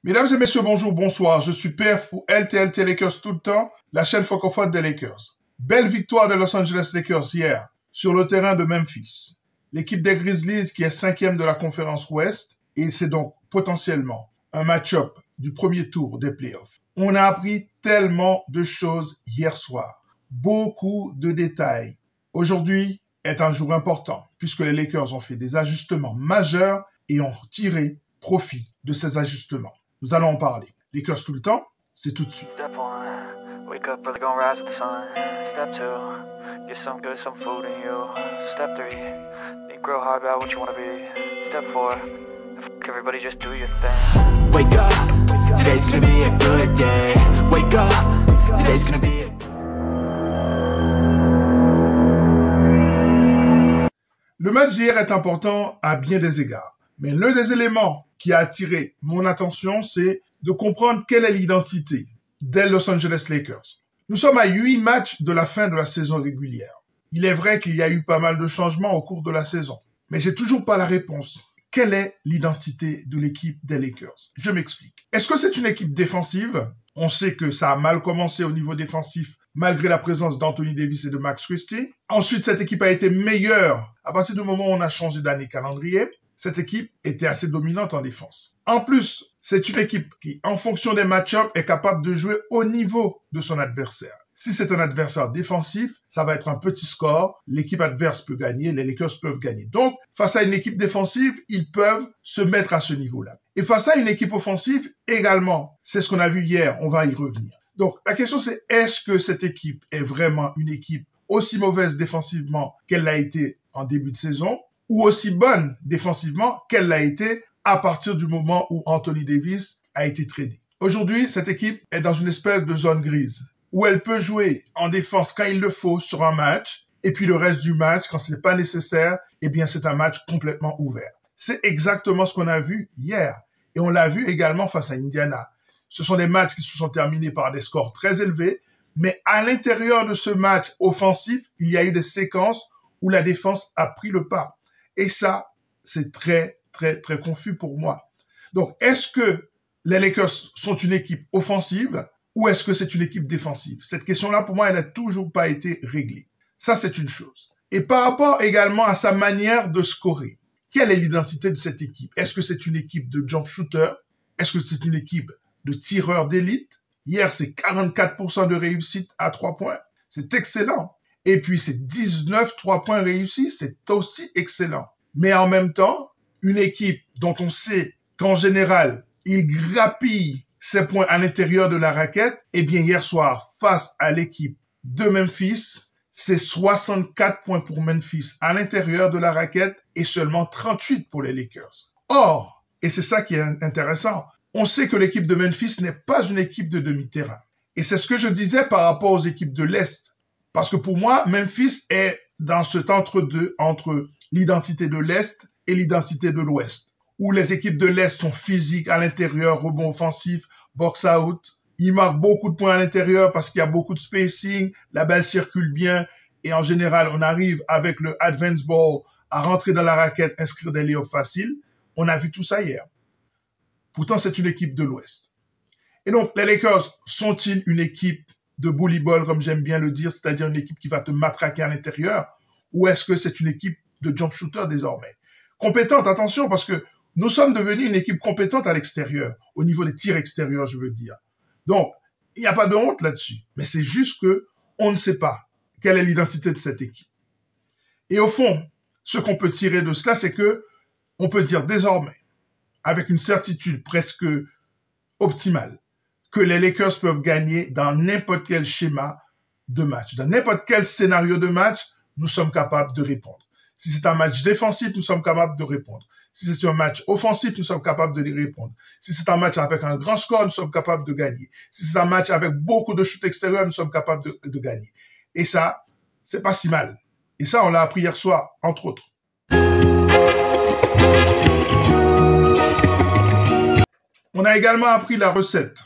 Mesdames et messieurs, bonjour, bonsoir. Je suis PF pour LTLT Lakers tout le temps, la chaîne francophone des Lakers. Belle victoire des Los Angeles Lakers hier sur le terrain de Memphis. L'équipe des Grizzlies qui est 5e de la conférence Ouest et c'est donc potentiellement un match-up du premier tour des playoffs. On a appris tellement de choses hier soir. Beaucoup de détails. Aujourd'hui est un jour important puisque les Lakers ont fait des ajustements majeurs et ont tiré profit de ces ajustements. Nous allons en parler. Lakers tout le temps, c'est tout de suite. Step 1, wake up early, gonna rise with the sun. Step 2, get some good, some food in you. Step 3, think real hard about what you wanna be. Step 4, everybody just do your thing. Wake up, today's gonna be a good day. Wake up, today's gonna be a... Le match d'hier est important à bien des égards. Mais l'un des éléments qui a attiré mon attention, c'est de comprendre quelle est l'identité des Los Angeles Lakers. Nous sommes à 8 matchs de la fin de la saison régulière. Il est vrai qu'il y a eu pas mal de changements au cours de la saison, mais j'ai toujours pas la réponse. Quelle est l'identité de l'équipe des Lakers? Je m'explique. Est-ce que c'est une équipe défensive? On sait que ça a mal commencé au niveau défensif malgré la présence d'Anthony Davis et de Max Christie. Ensuite, cette équipe a été meilleure à partir du moment où on a changé d'année calendrier. Cette équipe était assez dominante en défense. En plus, c'est une équipe qui, en fonction des match-ups, est capable de jouer au niveau de son adversaire. Si c'est un adversaire défensif, ça va être un petit score. L'équipe adverse peut gagner, les Lakers peuvent gagner. Donc, face à une équipe défensive, ils peuvent se mettre à ce niveau-là. Et face à une équipe offensive, également, c'est ce qu'on a vu hier, on va y revenir. Donc, la question c'est, est-ce que cette équipe est vraiment une équipe aussi mauvaise défensivement qu'elle l'a été en début de saison, ou aussi bonne défensivement qu'elle l'a été à partir du moment où Anthony Davis a été tradé. Aujourd'hui, cette équipe est dans une espèce de zone grise où elle peut jouer en défense quand il le faut sur un match et puis le reste du match, quand c'est pas nécessaire, eh bien c'est un match complètement ouvert. C'est exactement ce qu'on a vu hier et on l'a vu également face à Indiana. Ce sont des matchs qui se sont terminés par des scores très élevés, mais à l'intérieur de ce match offensif, il y a eu des séquences où la défense a pris le pas. Et ça, c'est très, très, très confus pour moi. Donc, est-ce que les Lakers sont une équipe offensive ou est-ce que c'est une équipe défensive? Cette question-là, pour moi, elle n'a toujours pas été réglée. Ça, c'est une chose. Et par rapport également à sa manière de scorer, quelle est l'identité de cette équipe? Est-ce que c'est une équipe de jump shooter? Est-ce que c'est une équipe de tireurs d'élite? Hier, c'est 44% de réussite à 3 points. C'est excellent. Et puis, c'est 19 3 points réussis, c'est aussi excellent. Mais en même temps, une équipe dont on sait qu'en général, il grappille ses points à l'intérieur de la raquette, eh bien, hier soir, face à l'équipe de Memphis, c'est 64 points pour Memphis à l'intérieur de la raquette et seulement 38 pour les Lakers. Or, et c'est ça qui est intéressant, on sait que l'équipe de Memphis n'est pas une équipe de demi-terrain. Et c'est ce que je disais par rapport aux équipes de l'Est. Parce que pour moi, Memphis est dans cet entre-deux entre l'identité de l'Est et l'identité de l'Ouest, où les équipes de l'Est sont physiques à l'intérieur, rebond offensif, box-out. Ils marquent beaucoup de points à l'intérieur parce qu'il y a beaucoup de spacing, la balle circule bien et en général, on arrive avec le advance ball à rentrer dans la raquette, inscrire des layups faciles. On a vu tout ça hier. Pourtant, c'est une équipe de l'Ouest. Et donc, les Lakers sont-ils une équipe de bully ball, comme j'aime bien le dire, c'est-à-dire une équipe qui va te matraquer à l'intérieur, ou est-ce que c'est une équipe de jump shooter désormais? Compétente, attention, parce que nous sommes devenus une équipe compétente à l'extérieur, au niveau des tirs extérieurs, je veux dire. Donc, il n'y a pas de honte là-dessus, mais c'est juste que on ne sait pas quelle est l'identité de cette équipe. Et au fond, ce qu'on peut tirer de cela, c'est que on peut dire désormais, avec une certitude presque optimale, que les Lakers peuvent gagner dans n'importe quel schéma de match. Dans n'importe quel scénario de match, nous sommes capables de répondre. Si c'est un match défensif, nous sommes capables de répondre. Si c'est un match offensif, nous sommes capables de répondre. Si c'est un match avec un grand score, nous sommes capables de gagner. Si c'est un match avec beaucoup de shoots extérieurs, nous sommes capables de gagner. Et ça, c'est pas si mal. Et ça, on l'a appris hier soir, entre autres. On a également appris la recette.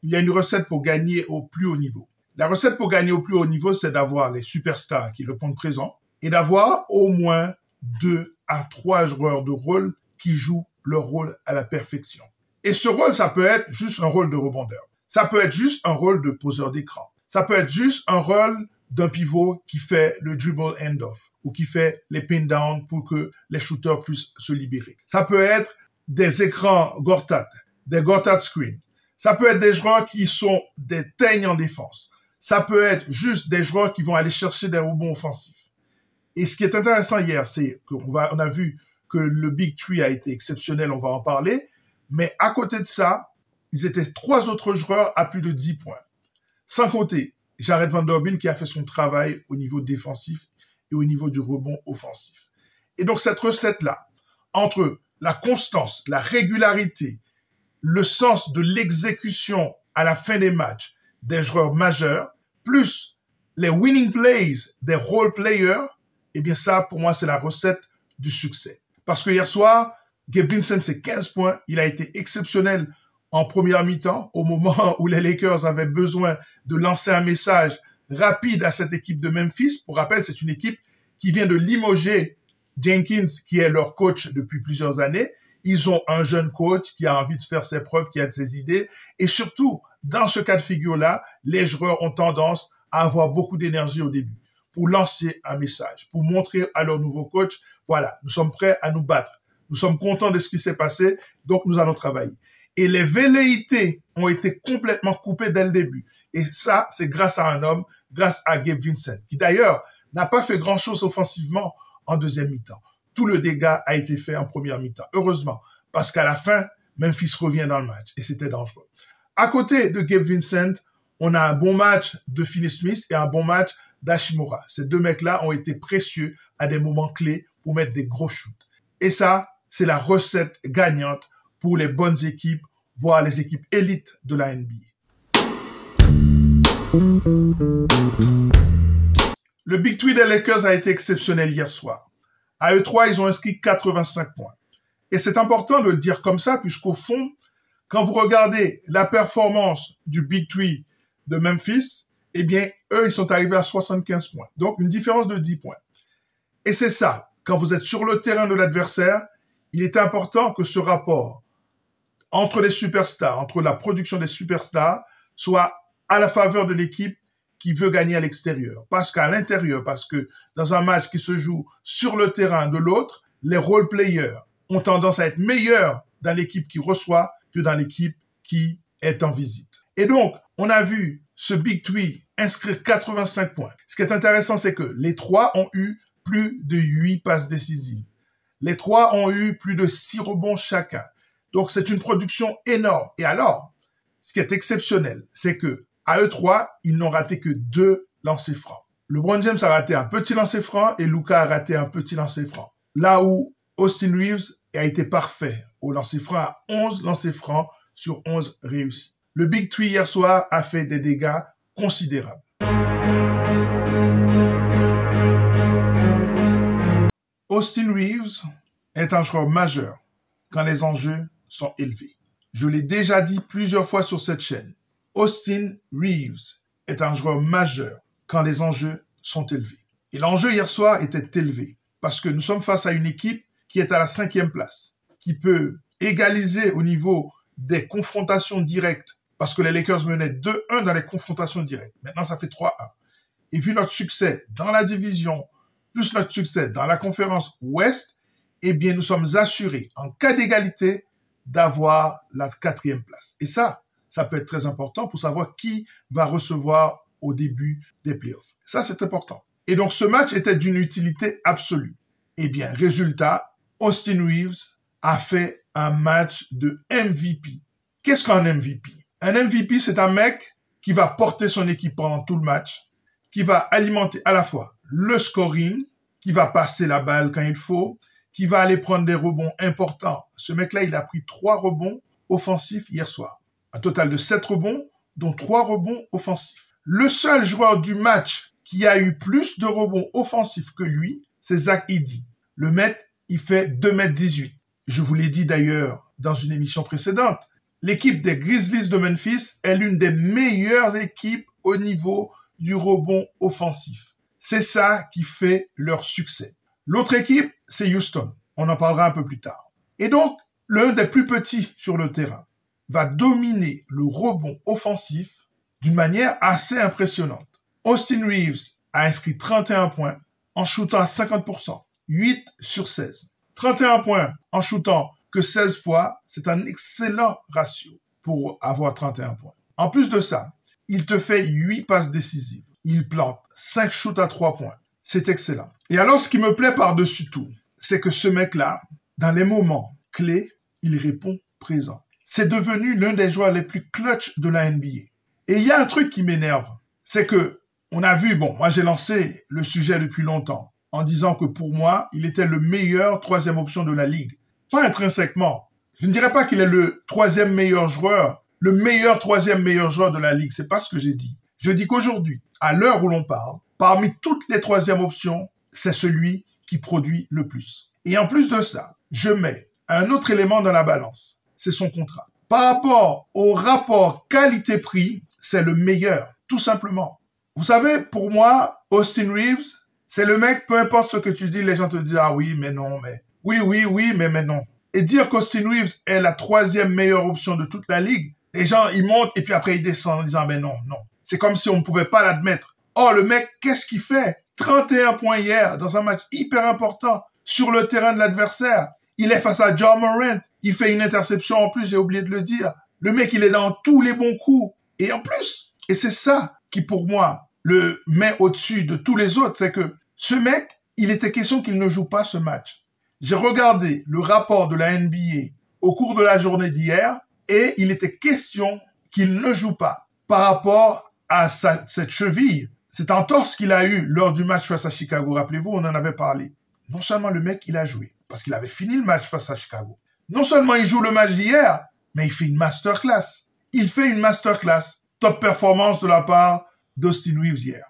Il y a une recette pour gagner au plus haut niveau. La recette pour gagner au plus haut niveau, c'est d'avoir les superstars qui répondent présent et d'avoir au moins 2 à 3 joueurs de rôle qui jouent leur rôle à la perfection. Et ce rôle, ça peut être juste un rôle de rebondeur. Ça peut être juste un rôle de poseur d'écran. Ça peut être juste un rôle d'un pivot qui fait le dribble end-off ou qui fait les pin-down pour que les shooters puissent se libérer. Ça peut être des écrans Gortat, des Gortat screen. Ça peut être des joueurs qui sont des teignes en défense. Ça peut être juste des joueurs qui vont aller chercher des rebonds offensifs. Et ce qui est intéressant hier, c'est qu'on a vu que le Big Three a été exceptionnel, on va en parler. Mais à côté de ça, ils étaient 3 autres joueurs à plus de 10 points. Sans compter Jared Vanderbilt qui a fait son travail au niveau défensif et au niveau du rebond offensif. Et donc cette recette-là, entre la constance, la régularité, le sens de l'exécution à la fin des matchs des joueurs majeurs, plus les winning plays des role players, eh bien ça, pour moi, c'est la recette du succès. Parce que hier soir, Gabe Vincent, c'est 15 points. Il a été exceptionnel en première mi-temps, au moment où les Lakers avaient besoin de lancer un message rapide à cette équipe de Memphis. Pour rappel, c'est une équipe qui vient de limoger Jenkins, qui est leur coach depuis plusieurs années. Ils ont un jeune coach qui a envie de faire ses preuves, qui a de ses idées. Et surtout, dans ce cas de figure-là, les joueurs ont tendance à avoir beaucoup d'énergie au début pour lancer un message, pour montrer à leur nouveau coach, voilà, nous sommes prêts à nous battre. Nous sommes contents de ce qui s'est passé, donc nous allons travailler. Et les velléités ont été complètement coupées dès le début. Et ça, c'est grâce à un homme, grâce à Gabe Vincent, qui d'ailleurs n'a pas fait grand-chose offensivement en deuxième mi-temps. Tout le dégât a été fait en première mi-temps. Heureusement, parce qu'à la fin, Memphis revient dans le match et c'était dangereux. À côté de Gabe Vincent, on a un bon match de Finney Smith et un bon match d'Hachimura. Ces 2 mecs-là ont été précieux à des moments clés pour mettre des gros shoots. Et ça, c'est la recette gagnante pour les bonnes équipes, voire les équipes élites de la NBA. Le Big Three des Lakers a été exceptionnel hier soir. À eux 3, ils ont inscrit 85 points. Et c'est important de le dire comme ça, puisqu'au fond, quand vous regardez la performance du Big Three de Memphis, eh bien, eux, ils sont arrivés à 75 points. Donc, une différence de 10 points. Et c'est ça. Quand vous êtes sur le terrain de l'adversaire, il est important que ce rapport entre les superstars, entre la production des superstars, soit à la faveur de l'équipe qui veut gagner à l'extérieur. Parce qu'à l'intérieur, parce que dans un match qui se joue sur le terrain de l'autre, les role players ont tendance à être meilleurs dans l'équipe qui reçoit que dans l'équipe qui est en visite. Et donc, on a vu ce Big Three inscrire 85 points. Ce qui est intéressant, c'est que les 3 ont eu plus de 8 passes décisives. Les 3 ont eu plus de 6 rebonds chacun. Donc, c'est une production énorme. Et alors, ce qui est exceptionnel, c'est que à eux 3, ils n'ont raté que 2 lancers francs. LeBron James a raté un petit lancer franc et Luka a raté un petit lancer franc. Là où Austin Reeves a été parfait au lancer franc à 11 lancers francs sur 11 réussis. Le Big Three hier soir a fait des dégâts considérables. Austin Reeves est un joueur majeur quand les enjeux sont élevés. Je l'ai déjà dit plusieurs fois sur cette chaîne. Austin Reeves est un joueur majeur quand les enjeux sont élevés. Et l'enjeu hier soir était élevé parce que nous sommes face à une équipe qui est à la 5e place, qui peut égaliser au niveau des confrontations directes parce que les Lakers menaient 2-1 dans les confrontations directes. Maintenant, ça fait 3-1. Et vu notre succès dans la division, plus notre succès dans la conférence Ouest, eh bien, nous sommes assurés, en cas d'égalité, d'avoir la 4e place. Et ça peut être très important pour savoir qui va recevoir au début des playoffs. Ça, c'est important. Et donc, ce match était d'une utilité absolue. Eh bien, résultat, Austin Reeves a fait un match de MVP. Qu'est-ce qu'un MVP? Un MVP, c'est un mec qui va porter son équipe pendant tout le match, qui va alimenter à la fois le scoring, qui va passer la balle quand il faut, qui va aller prendre des rebonds importants. Ce mec-là, il a pris 3 rebonds offensifs hier soir. Un total de 7 rebonds, dont 3 rebonds offensifs. Le seul joueur du match qui a eu plus de rebonds offensifs que lui, c'est Zach Edey. Le mec, il fait 2,18 m. Je vous l'ai dit d'ailleurs dans une émission précédente. L'équipe des Grizzlies de Memphis est l'une des meilleures équipes au niveau du rebond offensif. C'est ça qui fait leur succès. L'autre équipe, c'est Houston. On en parlera un peu plus tard. Et donc, l'un des plus petits sur le terrain. va dominer le rebond offensif d'une manière assez impressionnante. Austin Reeves a inscrit 31 points en shootant à 50%, 8 sur 16. 31 points en shootant que 16 fois, c'est un excellent ratio pour avoir 31 points. En plus de ça, il te fait 8 passes décisives. Il plante 5 shoots à 3 points. C'est excellent. Et alors, ce qui me plaît par-dessus tout, c'est que ce mec-là, dans les moments clés, il répond présent. C'est devenu l'un des joueurs les plus clutch de la NBA. Et il y a un truc qui m'énerve, c'est que on a vu, moi j'ai lancé le sujet depuis longtemps, en disant que pour moi, il était le meilleur troisième option de la ligue. Pas intrinsèquement. Je ne dirais pas qu'il est le troisième meilleur joueur, le meilleur troisième meilleur joueur de la ligue. C'est pas ce que j'ai dit. Je dis qu'aujourd'hui, à l'heure où l'on parle, parmi toutes les troisièmes options, c'est celui qui produit le plus. Et en plus de ça, je mets un autre élément dans la balance, c'est son contrat. Par rapport au rapport qualité-prix, c'est le meilleur, tout simplement. Vous savez, pour moi, Austin Reeves, c'est le mec, peu importe ce que tu dis, les gens te disent « Ah oui, mais non, mais... » Oui, mais non. Et dire qu'Austin Reeves est la troisième meilleure option de toute la ligue, les gens, ils montent et puis après ils descendent en disant « Ben non. » C'est comme si on ne pouvait pas l'admettre. Oh, le mec, qu'est-ce qu'il fait? 31 points hier dans un match hyper important sur le terrain de l'adversaire. Il est face à Ja Morant. Il fait une interception en plus, j'ai oublié de le dire. Le mec, il est dans tous les bons coups. Et en plus, et c'est ça qui pour moi le met au-dessus de tous les autres, c'est que ce mec, il était question qu'il ne joue pas ce match. J'ai regardé le rapport de la NBA au cours de la journée d'hier et il était question qu'il ne joue pas par rapport à cette cheville, cette entorse qu'il a eue lors du match face à Chicago. Rappelez-vous, on en avait parlé. Non seulement le mec, il a joué, parce qu'il avait fini le match face à Chicago. Non seulement il joue le match d'hier, mais il fait une masterclass. Il fait une masterclass. Top performance de la part d'Austin Reeves hier.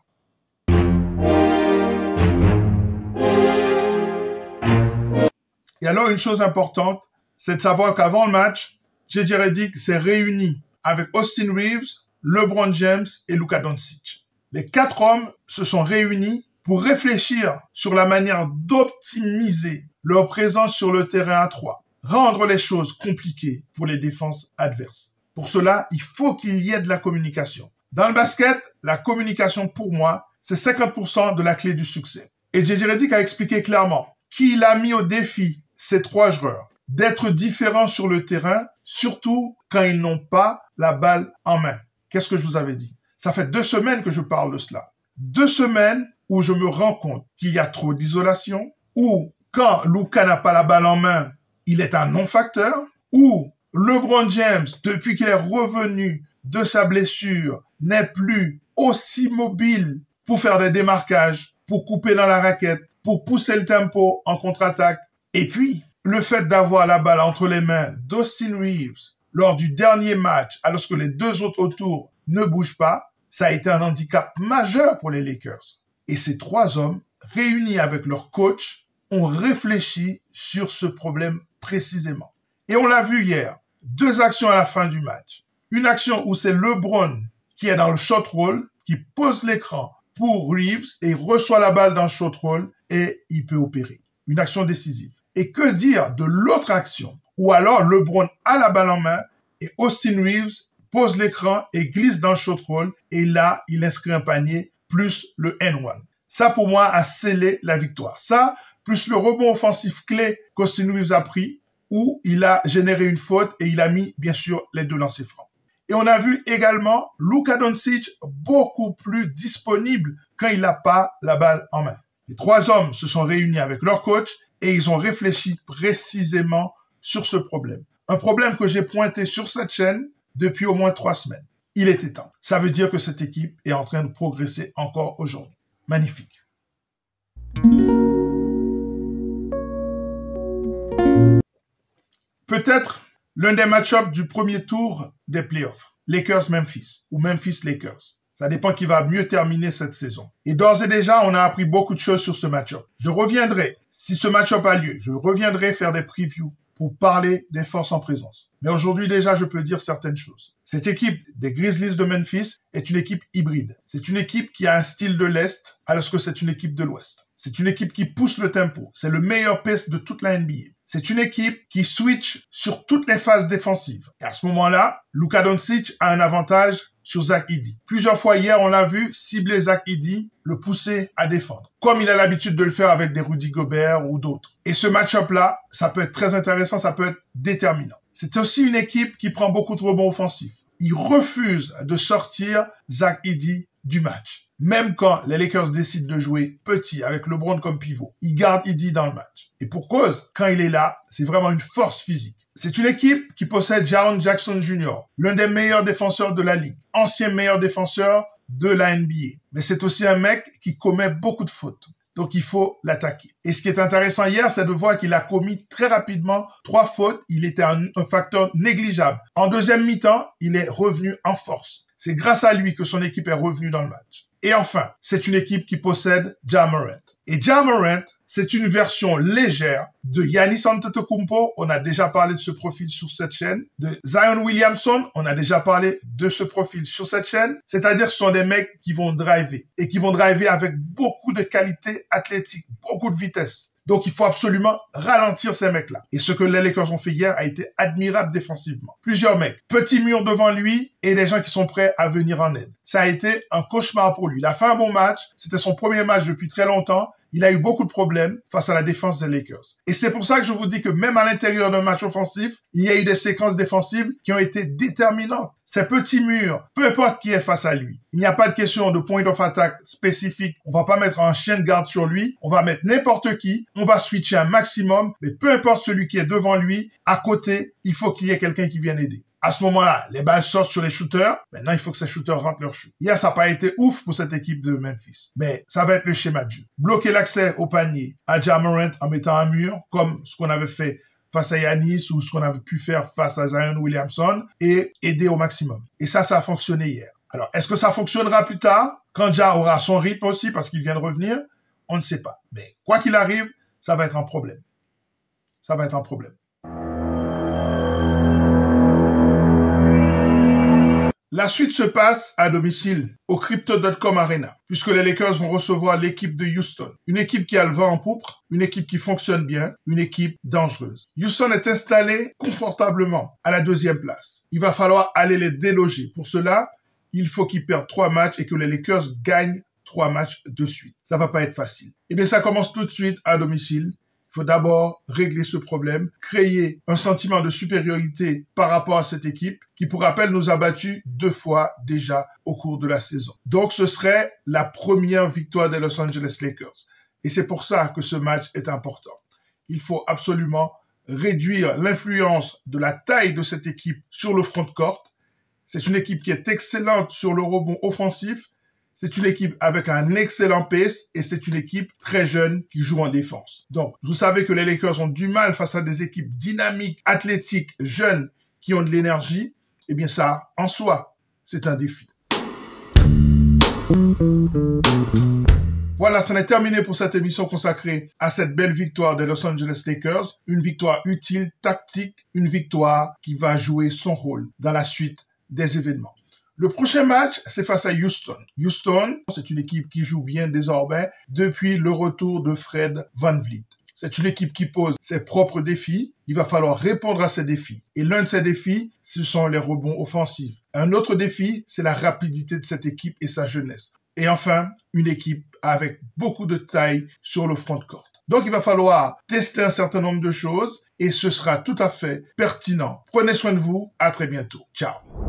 Et alors, une chose importante, c'est de savoir qu'avant le match, J.J. Redick s'est réuni avec Austin Reeves, LeBron James et Luka Doncic. Les 4 hommes se sont réunis pour réfléchir sur la manière d'optimiser leur présence sur le terrain à 3, rendre les choses compliquées pour les défenses adverses. Pour cela, il faut qu'il y ait de la communication. Dans le basket, la communication, pour moi, c'est 50% de la clé du succès. Et J.J. Redick a expliqué clairement qu'il a mis au défi ces 3 joueurs d'être différents sur le terrain, surtout quand ils n'ont pas la balle en main. Qu'est-ce que je vous avais dit? Ça fait 2 semaines que je parle de cela. 2 semaines où je me rends compte qu'il y a trop d'isolation, où quand Luka n'a pas la balle en main, il est un non-facteur, où LeBron James, depuis qu'il est revenu de sa blessure, n'est plus aussi mobile pour faire des démarquages, pour couper dans la raquette, pour pousser le tempo en contre-attaque. Et puis, le fait d'avoir la balle entre les mains d'Austin Reeves lors du dernier match, alors que les 2 autres autour ne bougent pas, ça a été un handicap majeur pour les Lakers. Et ces 3 hommes, réunis avec leur coach, ont réfléchi sur ce problème précisément. Et on l'a vu hier, 2 actions à la fin du match. Une action où c'est LeBron qui est dans le shot roll, qui pose l'écran pour Reeves et il reçoit la balle dans le shot roll et il peut opérer. Une action décisive. Et que dire de l'autre action où alors LeBron a la balle en main et Austin Reeves pose l'écran et glisse dans le shot roll et là, il inscrit un panier plus le N1. Ça, pour moi, a scellé la victoire. Ça, plus le rebond offensif clé qu'Austin Reeves a pris où il a généré une faute et il a mis, bien sûr, les 2 lancers francs. Et on a vu également Luka Doncic beaucoup plus disponible quand il n'a pas la balle en main. Les 3 hommes se sont réunis avec leur coach et ils ont réfléchi précisément sur ce problème. Un problème que j'ai pointé sur cette chaîne depuis au moins 3 semaines. Il était temps. Ça veut dire que cette équipe est en train de progresser encore aujourd'hui. Magnifique. Peut-être l'un des match-ups du premier tour des playoffs. Lakers-Memphis ou Memphis-Lakers. Ça dépend qui va mieux terminer cette saison. Et d'ores et déjà, on a appris beaucoup de choses sur ce match-up. Je reviendrai, si ce match-up a lieu, je reviendrai faire des previews pour parler des forces en présence. Mais aujourd'hui déjà, je peux dire certaines choses. Cette équipe des Grizzlies de Memphis est une équipe hybride. C'est une équipe qui a un style de l'Est alors que c'est une équipe de l'Ouest. C'est une équipe qui pousse le tempo. C'est le meilleur pace de toute la NBA. C'est une équipe qui switch sur toutes les phases défensives. Et à ce moment-là, Luka Doncic a un avantage sur Zach Edey. Plusieurs fois hier, on l'a vu cibler Zach Edey, le pousser à défendre, comme il a l'habitude de le faire avec des Rudy Gobert ou d'autres. Et ce match-up-là, ça peut être très intéressant, ça peut être déterminant. C'est aussi une équipe qui prend beaucoup de rebonds offensifs. Il refuse de sortir Zach Edey du match. Même quand les Lakers décident de jouer petit avec LeBron comme pivot, ils gardent Edey dans le match. Et pour cause, quand il est là, c'est vraiment une force physique. C'est une équipe qui possède Jaren Jackson Jr., l'un des meilleurs défenseurs de la ligue, ancien meilleur défenseur de la NBA. Mais c'est aussi un mec qui commet beaucoup de fautes. Donc, il faut l'attaquer. Et ce qui est intéressant hier, c'est de voir qu'il a commis très rapidement 3 fautes. Il était un facteur négligeable. En deuxième mi-temps, il est revenu en force. C'est grâce à lui que son équipe est revenue dans le match. Et enfin, c'est une équipe qui possède Ja Morant. Et Ja Morant, c'est une version légère de Giannis Antetokounmpo. On a déjà parlé de ce profil sur cette chaîne. De Zion Williamson, on a déjà parlé de ce profil sur cette chaîne. C'est-à-dire ce sont des mecs qui vont driver. Et qui vont driver avec beaucoup de qualité athlétique, beaucoup de vitesse. Donc, il faut absolument ralentir ces mecs-là. Et ce que les Lakers ont fait hier a été admirable défensivement. Plusieurs mecs, petits murs devant lui et des gens qui sont prêts à venir en aide. Ça a été un cauchemar pour lui. Il a fait un bon match. C'était son premier match depuis très longtemps. Il a eu beaucoup de problèmes face à la défense des Lakers. Et c'est pour ça que je vous dis que même à l'intérieur d'un match offensif, il y a eu des séquences défensives qui ont été déterminantes. Ces petits murs, peu importe qui est face à lui, il n'y a pas de question de point of attack spécifique. On va pas mettre un chien de garde sur lui. On va mettre n'importe qui. On va switcher un maximum. Mais peu importe celui qui est devant lui, à côté, il faut qu'il y ait quelqu'un qui vienne aider. À ce moment-là, les balles sortent sur les shooters. Maintenant, il faut que ces shooters rentrent leur shoot. Hier, ça n'a pas été ouf pour cette équipe de Memphis. Mais ça va être le schéma de jeu. Bloquer l'accès au panier à Ja Morant en mettant un mur, comme ce qu'on avait fait face à Giannis ou ce qu'on avait pu faire face à Zion Williamson et aider au maximum. Et ça a fonctionné hier. Alors, est-ce que ça fonctionnera plus tard, quand Ja aura son rythme aussi parce qu'il vient de revenir? On ne sait pas. Mais quoi qu'il arrive, ça va être un problème. Ça va être un problème. La suite se passe à domicile, au Crypto.com Arena, puisque les Lakers vont recevoir l'équipe de Houston. Une équipe qui a le vent en poupe, une équipe qui fonctionne bien, une équipe dangereuse. Houston est installé confortablement à la 2e place. Il va falloir aller les déloger. Pour cela, il faut qu'ils perdent 3 matchs et que les Lakers gagnent 3 matchs de suite. Ça va pas être facile. Eh bien, ça commence tout de suite à domicile. Il faut d'abord régler ce problème, créer un sentiment de supériorité par rapport à cette équipe qui, pour rappel, nous a battus 2 fois déjà au cours de la saison. Donc, ce serait la première victoire des Los Angeles Lakers. Et c'est pour ça que ce match est important. Il faut absolument réduire l'influence de la taille de cette équipe sur le front court. C'est une équipe qui est excellente sur le rebond offensif. C'est une équipe avec un excellent pace et c'est une équipe très jeune qui joue en défense. Donc, vous savez que les Lakers ont du mal face à des équipes dynamiques, athlétiques, jeunes, qui ont de l'énergie. Eh bien, ça, en soi, c'est un défi. Voilà, ça est terminé pour cette émission consacrée à cette belle victoire des Los Angeles Lakers. Une victoire utile, tactique, une victoire qui va jouer son rôle dans la suite des événements. Le prochain match, c'est face à Houston. Houston, c'est une équipe qui joue bien désormais depuis le retour de Fred VanVleet. C'est une équipe qui pose ses propres défis. Il va falloir répondre à ces défis. Et l'un de ces défis, ce sont les rebonds offensifs. Un autre défi, c'est la rapidité de cette équipe et sa jeunesse. Et enfin, une équipe avec beaucoup de taille sur le front court. Donc, il va falloir tester un certain nombre de choses et ce sera tout à fait pertinent. Prenez soin de vous. À très bientôt. Ciao.